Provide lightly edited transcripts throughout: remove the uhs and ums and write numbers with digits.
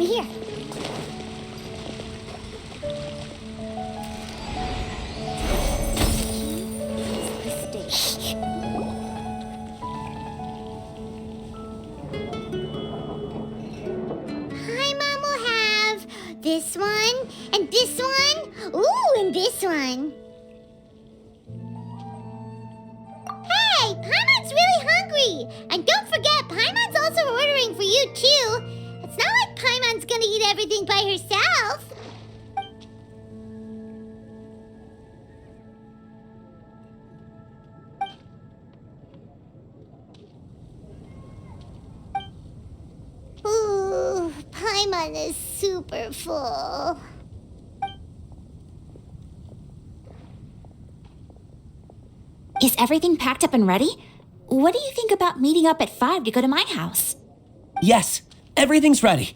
down here. Hi, Mom will have this one, and this one, ooh, and this one. Hey, Paimon's really hungry! And don't forget, Paimon's also ordering for you, too. It's not like Paimon's gonna eat everything by herself. Ooh, Paimon is super full. Is everything packed up and ready? What do you think about meeting up at 5 to go to my house? Yes, everything's ready.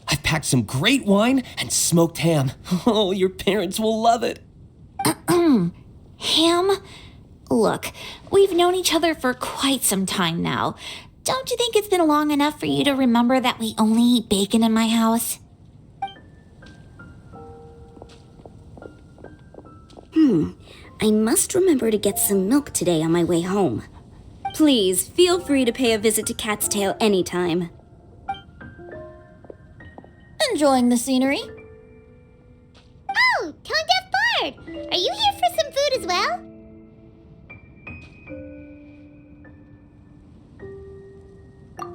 I've packed some great wine and smoked ham. Oh, your parents will love it. Ham? Look, we've known each other for quite some time now. Don't you think it's been long enough for you to remember that we only eat bacon in my house? I must remember to get some milk today on my way home. Please, feel free to pay a visit to Cat's Tail anytime. Enjoying the scenery? Oh, Tone Deaf Bard! Are you here for some food as well?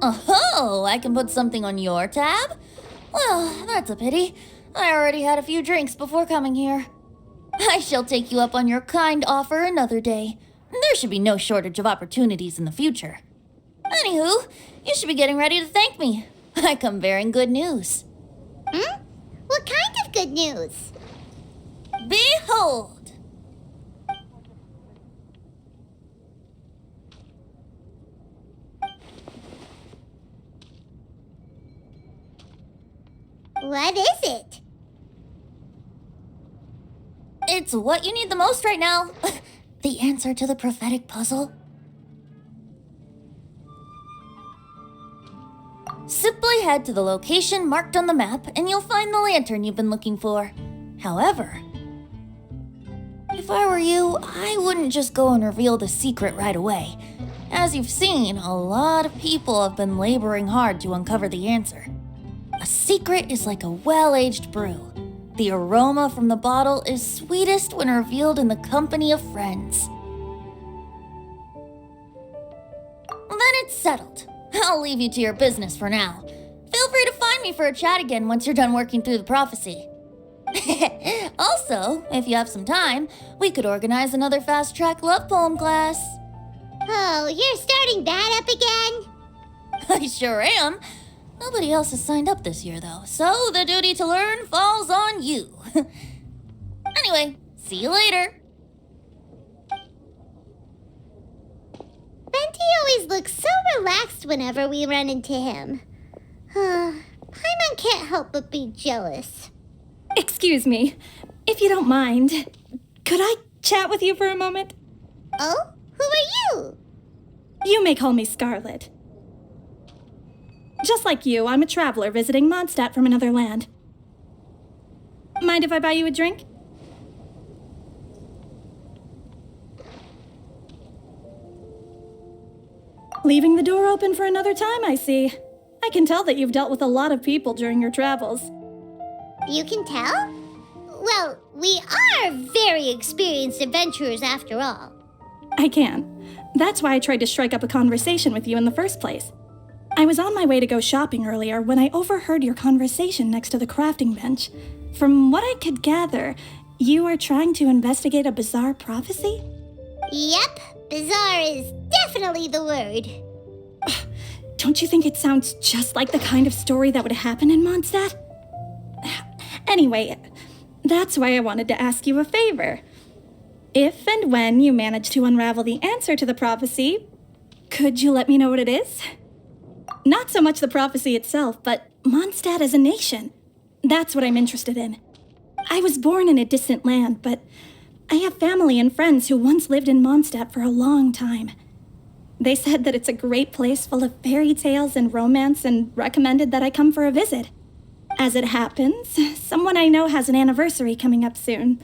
Oh, I can put something on your tab? Well, that's a pity. I already had a few drinks before coming here. I shall take you up on your kind offer another day. There should be no shortage of opportunities in the future. Anywho, you should be getting ready to thank me. I come bearing good news. What kind of good news? Behold! What is it? It's what you need the most right now. The answer to the prophetic puzzle. Simply head to the location marked on the map and you'll find the lantern you've been looking for. However, if I were you, I wouldn't just go and reveal the secret right away. As you've seen, a lot of people have been laboring hard to uncover the answer. A secret is like a well-aged brew. The aroma from the bottle is sweetest when revealed in the company of friends. Then it's settled. I'll leave you to your business for now. Feel free to find me for a chat again once you're done working through the prophecy. Also, if you have some time, we could organize another fast-track love poem class. Oh, you're starting that up again? I sure am. Nobody else has signed up this year, though, so the duty to learn falls on you. Anyway, see you later. Benti always looks so relaxed whenever we run into him. Paimon can't help but be jealous. Excuse me, if you don't mind, could I chat with you for a moment? Oh? Who are you? You may call me Scarlet. Just like you, I'm a traveler visiting Mondstadt from another land. Mind if I buy you a drink? Leaving the door open for another time, I see. I can tell that you've dealt with a lot of people during your travels. You can tell? Well, we are very experienced adventurers after all. I can. That's why I tried to strike up a conversation with you in the first place. I was on my way to go shopping earlier when I overheard your conversation next to the crafting bench. From what I could gather, you are trying to investigate a bizarre prophecy? Yep, bizarre is definitely the word. Don't you think it sounds just like the kind of story that would happen in Mondstadt? Anyway, that's why I wanted to ask you a favor. If and when you manage to unravel the answer to the prophecy, could you let me know what it is? Not so much the prophecy itself, but Mondstadt as a nation. That's what I'm interested in. I was born in a distant land, but I have family and friends who once lived in Mondstadt for a long time. They said that it's a great place full of fairy tales and romance and recommended that I come for a visit. As it happens, someone I know has an anniversary coming up soon.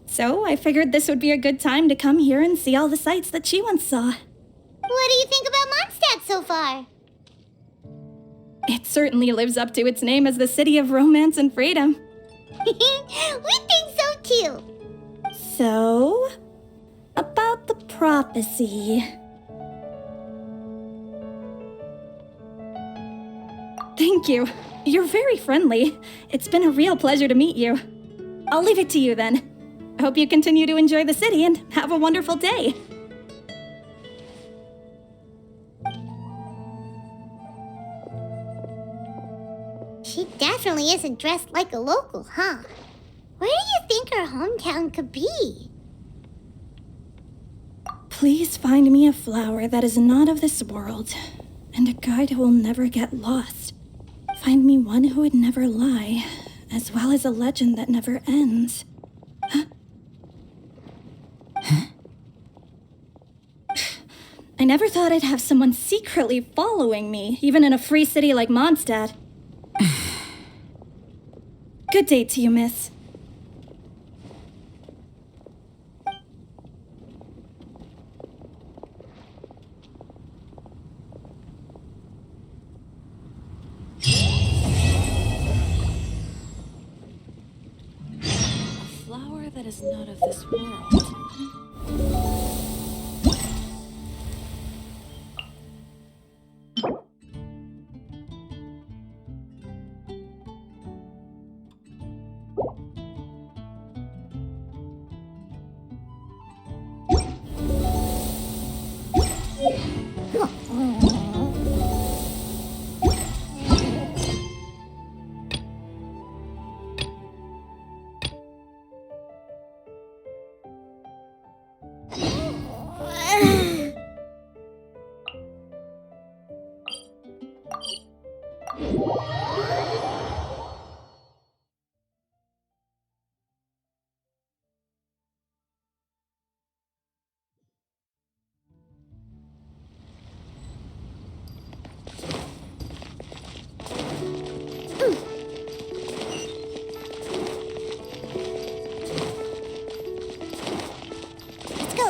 So I figured this would be a good time to come here and see all the sights that she once saw. What do you think about Mondstadt so far? It certainly lives up to its name as the city of romance and freedom. We think so too. So, about the prophecy. Thank you. You're very friendly. It's been a real pleasure to meet you. I'll leave it to you then. I hope you continue to enjoy the city and have a wonderful day. She definitely isn't dressed like a local, huh? Where do you think her hometown could be? Please find me a flower that is not of this world, and a guide who will never get lost. Find me one who would never lie, as well as a legend that never ends. I never thought I'd have someone secretly following me, even in a free city like Mondstadt. Good day to you, miss. A flower that is not of this world.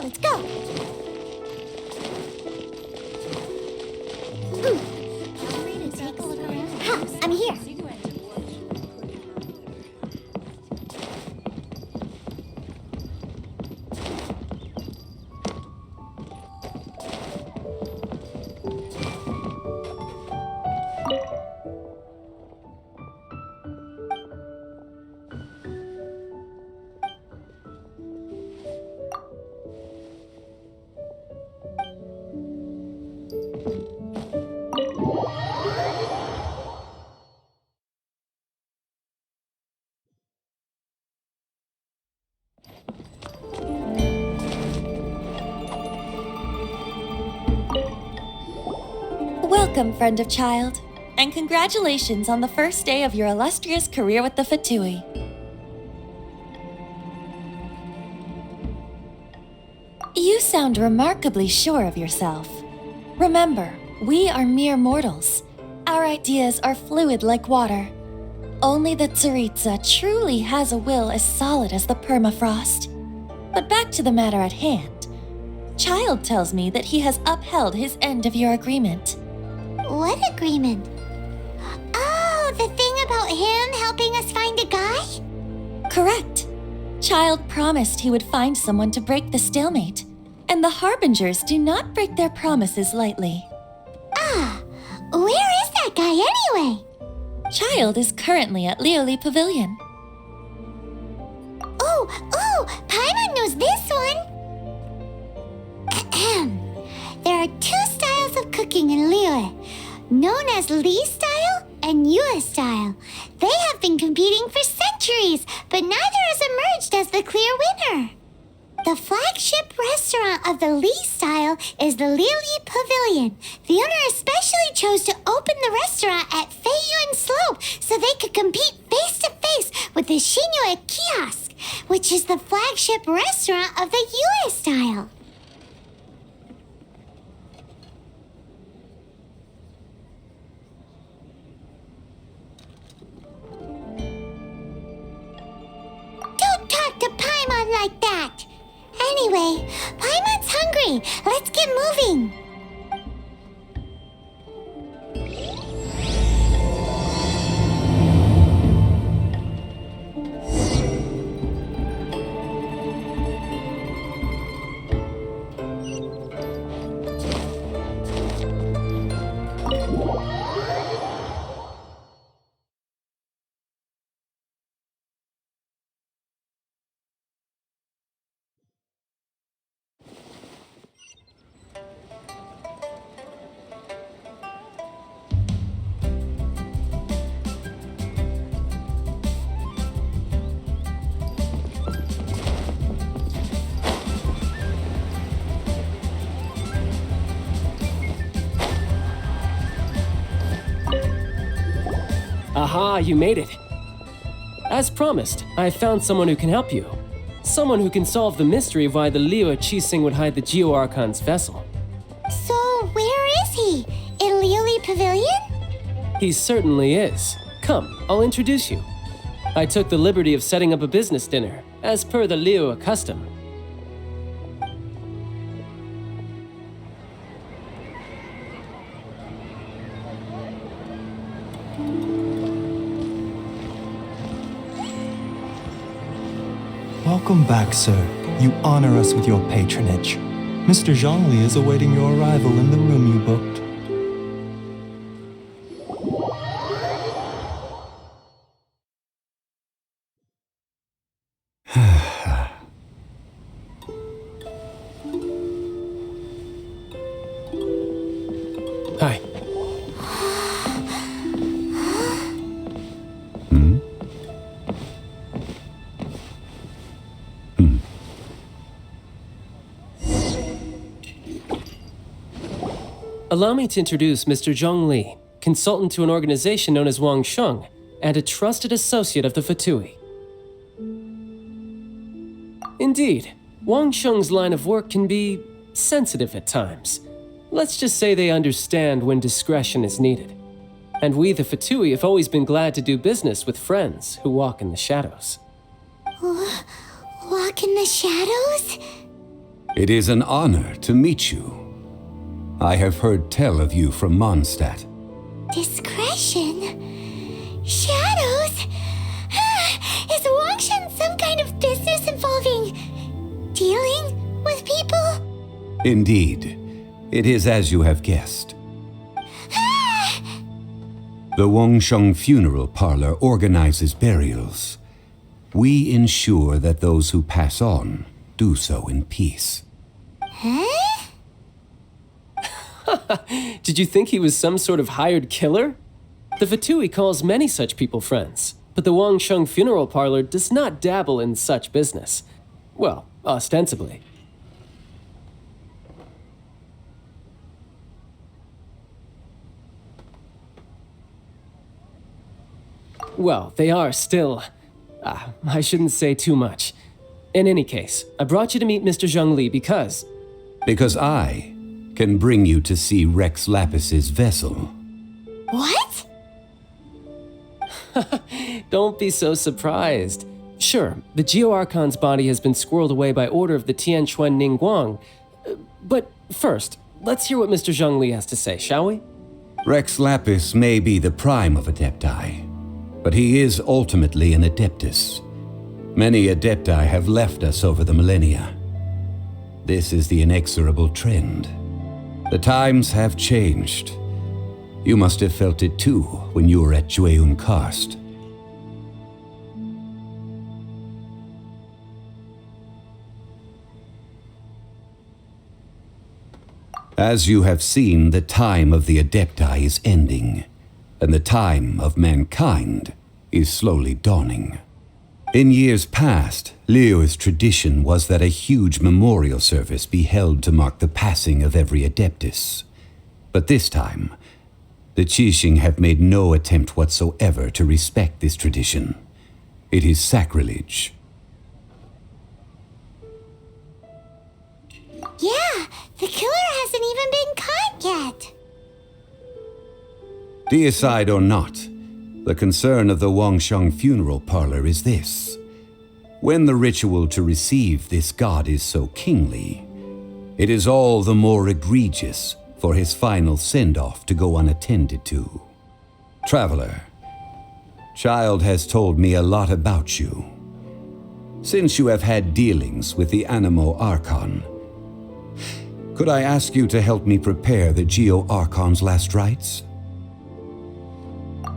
Let's go. Ha, I'm here. Welcome, friend of child, and congratulations on the first day of your illustrious career with the Fatui. You sound remarkably sure of yourself. Remember, we are mere mortals. Our ideas are fluid like water. Only the Tsaritsa truly has a will as solid as the permafrost. But back to the matter at hand. Child tells me that he has upheld his end of your agreement. What agreement? Oh, the thing about him helping us find a guy? Correct. Child promised he would find someone to break the stalemate, and the Harbingers do not break their promises lightly. Ah, where is that guy anyway? Child is currently at Lioli Pavilion. Oh, Paimon knows this one. Ahem. There are two styles of cooking in Liyue, known as Li style and Yue style. They have been competing for centuries, but neither has emerged as the clear winner. The flagship restaurant of the Li style is the Lioli Pavilion. The owner especially chose to open the restaurant at Feiyuan Slope so they could compete face to face with the Shinyue Kiosk, which is the flagship restaurant of the Yue style. Anyway, Paimon's hungry. Let's get moving. Aha, you made it. As promised, I found someone who can help you. Someone who can solve the mystery of why the Liu Qixing would hide the Geo-Archon's vessel. So, where is he? In Liuli Pavilion? He certainly is. Come, I'll introduce you. I took the liberty of setting up a business dinner, as per the Liu custom. Welcome back, sir. You honor us with your patronage. Mr. Zhongli is awaiting your arrival in the room you booked. Hi. Allow me to introduce Mr. Zhong Li, consultant to an organization known as Wang Sheng, and a trusted associate of the Fatui. Indeed, Wang Sheng's line of work can be sensitive at times. Let's just say they understand when discretion is needed. And we, the Fatui, have always been glad to do business with friends who walk in the shadows. Walk in the shadows? It is an honor to meet you. I have heard tell of you from Mondstadt. Discretion? Shadows? Is Wangshan some kind of business involving dealing with people? Indeed, it is as you have guessed. The Wangsheng Funeral Parlor organizes burials. We ensure that those who pass on do so in peace. Huh? Did you think he was some sort of hired killer? The Fatui calls many such people friends, but the Wangsheng Funeral Parlor does not dabble in such business. Well, ostensibly. Well, they are still... I shouldn't say too much. In any case, I brought you to meet Mr. Zhong Li because... Because I can bring you to see Rex Lapis's vessel. What? Don't be so surprised. Sure, the Geo-Archon's body has been squirreled away by order of the Tianquan Ningguang. But first, let's hear what Mr. Zhong Li has to say, shall we? Rex Lapis may be the prime of Adepti, but he is ultimately an Adeptus. Many Adepti have left us over the millennia. This is the inexorable trend. The times have changed. You must have felt it too when you were at Jueyun Karst. As you have seen, the time of the Adepti is ending, and the time of mankind is slowly dawning. In years past, Liu's tradition was that a huge memorial service be held to mark the passing of every Adeptus. But this time, the Qixing have made no attempt whatsoever to respect this tradition. It is sacrilege. Yeah, the killer hasn't even been caught yet. Deicide or not, the concern of the Wangsheng Funeral Parlor is this. When the ritual to receive this god is so kingly, it is all the more egregious for his final send-off to go unattended to. Traveler, Child has told me a lot about you. Since you have had dealings with the Animo Archon, could I ask you to help me prepare the Geo Archon's last rites?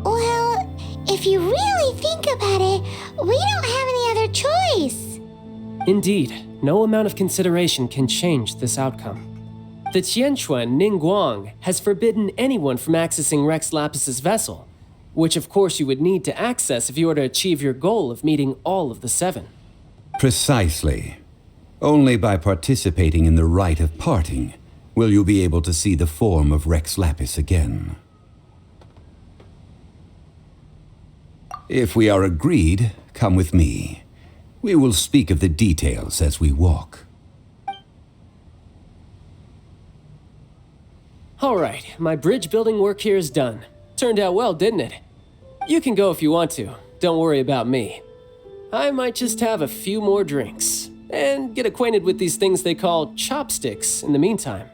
Well, if you really think about it, we don't have any other choice. Indeed, no amount of consideration can change this outcome. The Tianquan Ningguang has forbidden anyone from accessing Rex Lapis's vessel, which of course you would need to access if you were to achieve your goal of meeting all of the 7. Precisely. Only by participating in the rite of parting will you be able to see the form of Rex Lapis again. If we are agreed, come with me. We will speak of the details as we walk. All right, my bridge building work here is done. Turned out well, didn't it? You can go if you want to. Don't worry about me. I might just have a few more drinks and get acquainted with these things they call chopsticks in the meantime.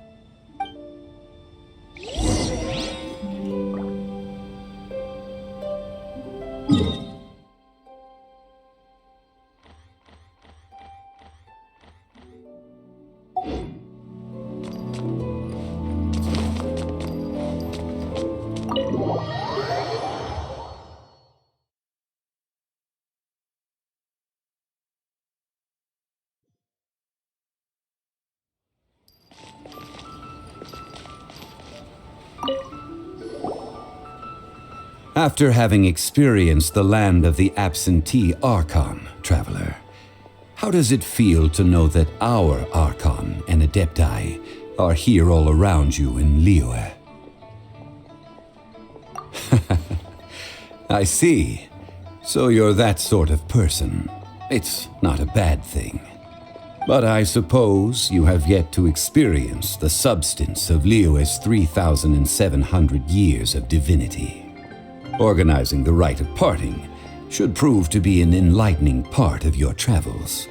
After having experienced the land of the absentee Archon, Traveler, how does it feel to know that our Archon and Adepti are here all around you in Liyue? I see. So you're that sort of person. It's not a bad thing. But I suppose you have yet to experience the substance of Liyue's 3,700 years of divinity. Organizing the rite of parting should prove to be an enlightening part of your travels.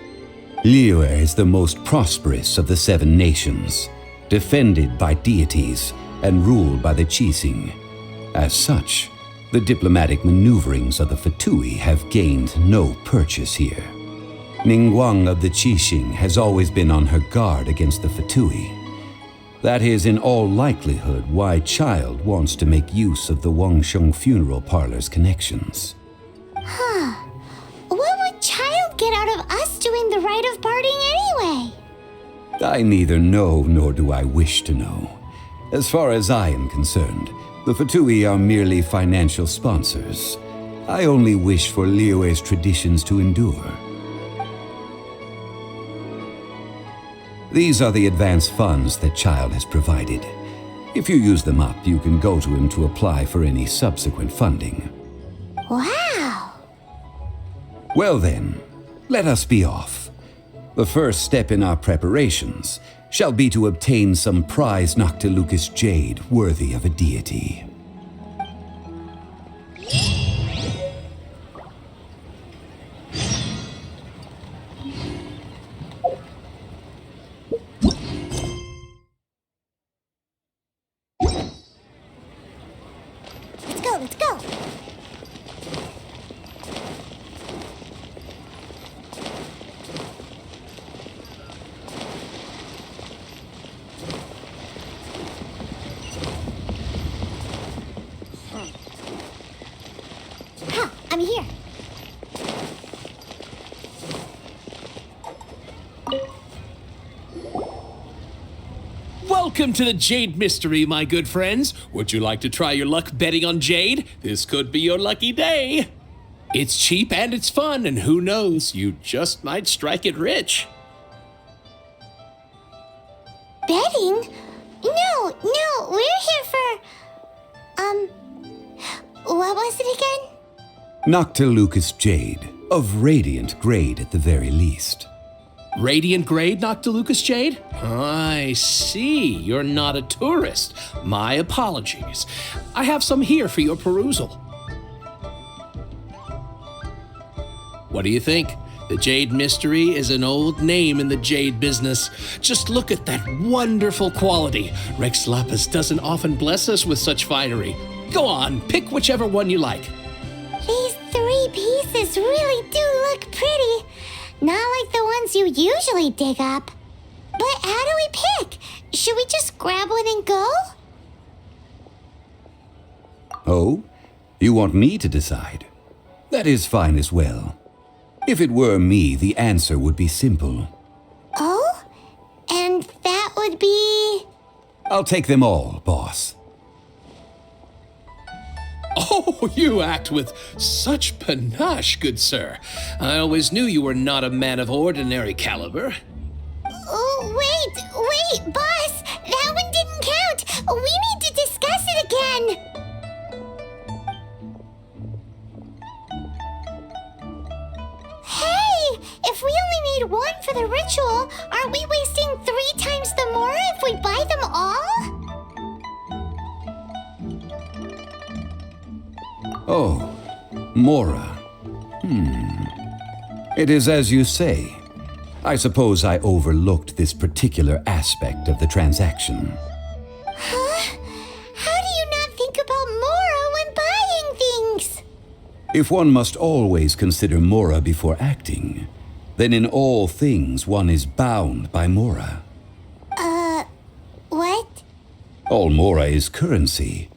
Liyue is the most prosperous of the 7 nations, defended by deities and ruled by the Qixing. As such, the diplomatic maneuverings of the Fatui have gained no purchase here. Ningguang of the Qixing has always been on her guard against the Fatui. That is in all likelihood why Child wants to make use of the Wangsheng funeral parlor's connections. Huh. What would Child get out of us doing the rite of parting anyway? I neither know nor do I wish to know. As far as I am concerned, the Fatui are merely financial sponsors. I only wish for Liyue's traditions to endure. These are the advance funds that Child has provided. If you use them up, you can go to him to apply for any subsequent funding. Wow! Well then, let us be off. The first step in our preparations shall be to obtain some prize Noctilucous jade worthy of a deity. Let's go! I'm here. Welcome to the Jade Mystery, my good friends. Would you like to try your luck betting on Jade? This could be your lucky day. It's cheap and it's fun, and who knows, you just might strike it rich. Betting? No, we're here for... what was it again? Noctilucous jade, of radiant grade at the very least. Radiant grade Noctilucous jade? I see. You're not a tourist. My apologies. I have some here for your perusal. What do you think? The Jade Mystery is an old name in the jade business. Just look at that wonderful quality. Rex Lapis doesn't often bless us with such finery. Go on, pick whichever one you like. These 3 pieces really do look pretty. Not like the ones you usually dig up. But how do we pick? Should we just grab one and go? Oh? You want me to decide? That is fine as well. If it were me, the answer would be simple. Oh? And that would be... I'll take them all, boss. Oh, you act with such panache, good sir. I always knew you were not a man of ordinary caliber. Oh, wait, boss! That one didn't count! We need to discuss it again! Hey! If we only need 1 for the ritual, aren't we wasting 3 times the Mora if we buy them all? Oh, Mora. It is as you say. I suppose I overlooked this particular aspect of the transaction. Huh? How do you not think about Mora when buying things? If one must always consider Mora before acting, then in all things one is bound by Mora. What? All Mora is currency,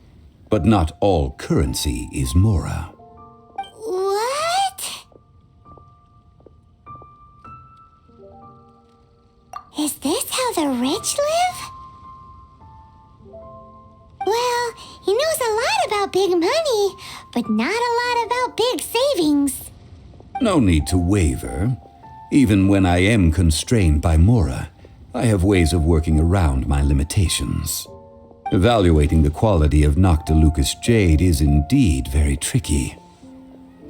but not all currency is Mora. What? Is this how the rich live? Well, he knows a lot about big money, but not a lot about big savings. No need to waver. Even when I am constrained by Mora, I have ways of working around my limitations. Evaluating the quality of Noctilucous jade is indeed very tricky.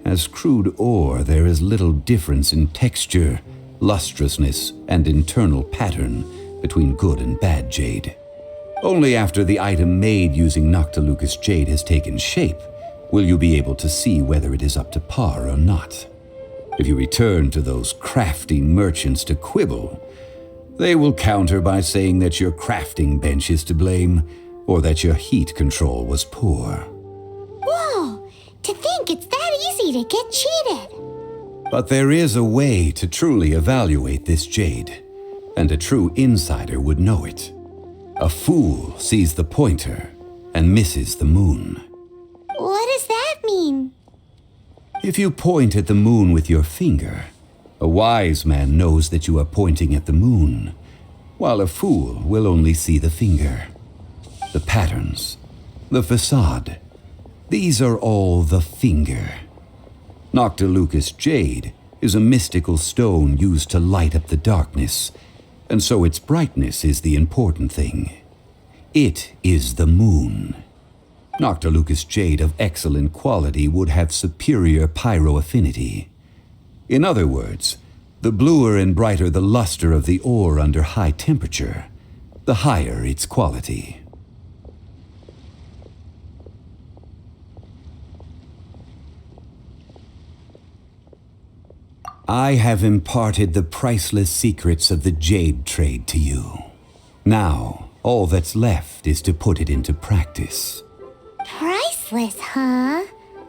As crude ore, there is little difference in texture, lustrousness, and internal pattern between good and bad jade. Only after the item made using Noctilucous jade has taken shape will you be able to see whether it is up to par or not. If you return to those crafty merchants to quibble, they will counter by saying that your crafting bench is to blame, or that your heat control was poor. Whoa! To think it's that easy to get cheated! But there is a way to truly evaluate this jade, and a true insider would know it. A fool sees the pointer and misses the moon. What does that mean? If you point at the moon with your finger, a wise man knows that you are pointing at the moon, while a fool will only see the finger. The patterns, the facade, these are all the finger. Noctilucous jade is a mystical stone used to light up the darkness, and so its brightness is the important thing. It is the moon. Noctilucous jade of excellent quality would have superior pyroaffinity. In other words, the bluer and brighter the luster of the ore under high temperature, the higher its quality. I have imparted the priceless secrets of the jade trade to you. Now, all that's left is to put it into practice. Priceless, huh?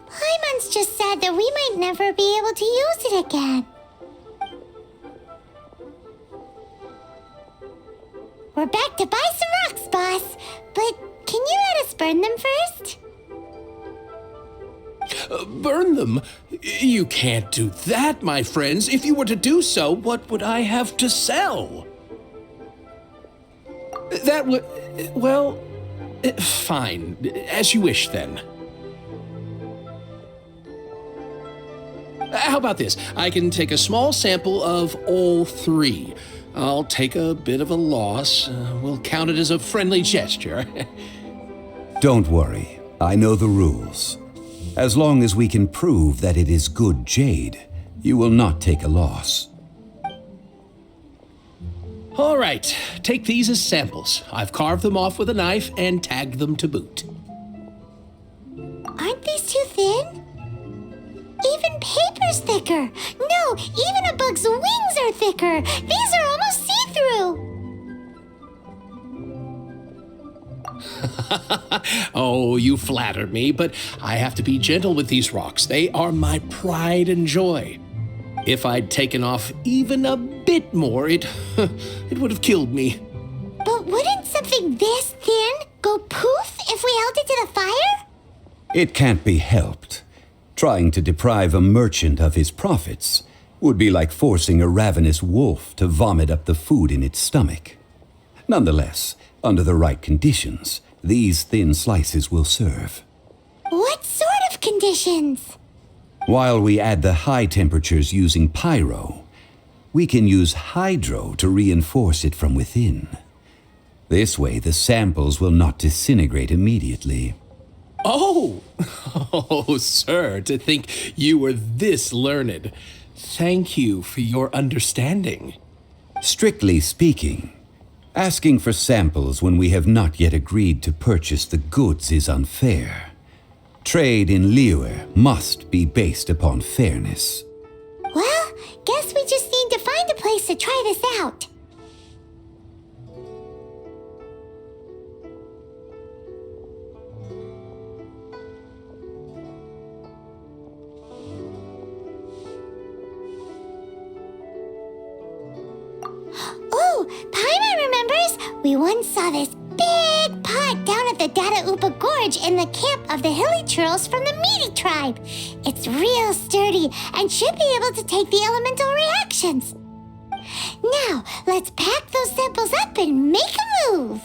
Paimon's just said that we might never be able to use it again. We're back to buy some rocks, boss. But can you let us burn them first? Burn them? You can't do that, my friends. If you were to do so, what would I have to sell? That would... well... fine. As you wish, then. How about this? I can take a small sample of all 3. I'll take a bit of a loss. We'll count it as a friendly gesture. Don't worry. I know the rules. As long as we can prove that it is good jade, you will not take a loss. All right, take these as samples. I've carved them off with a knife and tagged them to boot. Aren't these too thin? Even paper's thicker. No, even a ladybug's wings are thicker. These are almost see-through. Oh, you flatter me, but I have to be gentle with these rocks. They are my pride and joy. If I'd taken off even a bit more, it would have killed me. But wouldn't something this thin go poof if we held it to the fire? It can't be helped. Trying to deprive a merchant of his profits would be like forcing a ravenous wolf to vomit up the food in its stomach. Nonetheless, under the right conditions, these thin slices will serve. What sort of conditions? While we add the high temperatures using pyro, we can use hydro to reinforce it from within. This way, the samples will not disintegrate immediately. Oh, sir, to think you were this learned. Thank you for your understanding. Strictly speaking, asking for samples when we have not yet agreed to purchase the goods is unfair. Trade in Liyue must be based upon fairness. Well, guess we just need to find a place to try this out. Ooh, Paimon remembers! We once saw this big pot down at the Dada Upa Gorge in the camp of the hilly churls from the Meaty tribe. It's real sturdy and should be able to take the elemental reactions. Now, let's pack those samples up and make a move.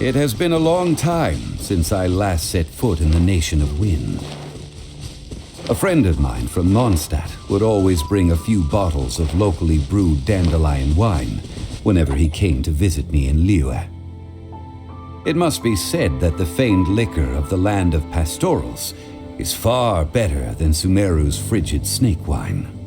It has been a long time since I last set foot in the Nation of Wind. A friend of mine from Mondstadt would always bring a few bottles of locally brewed dandelion wine whenever he came to visit me in Liyue. It must be said that the famed liquor of the land of pastorals is far better than Sumeru's frigid snake wine.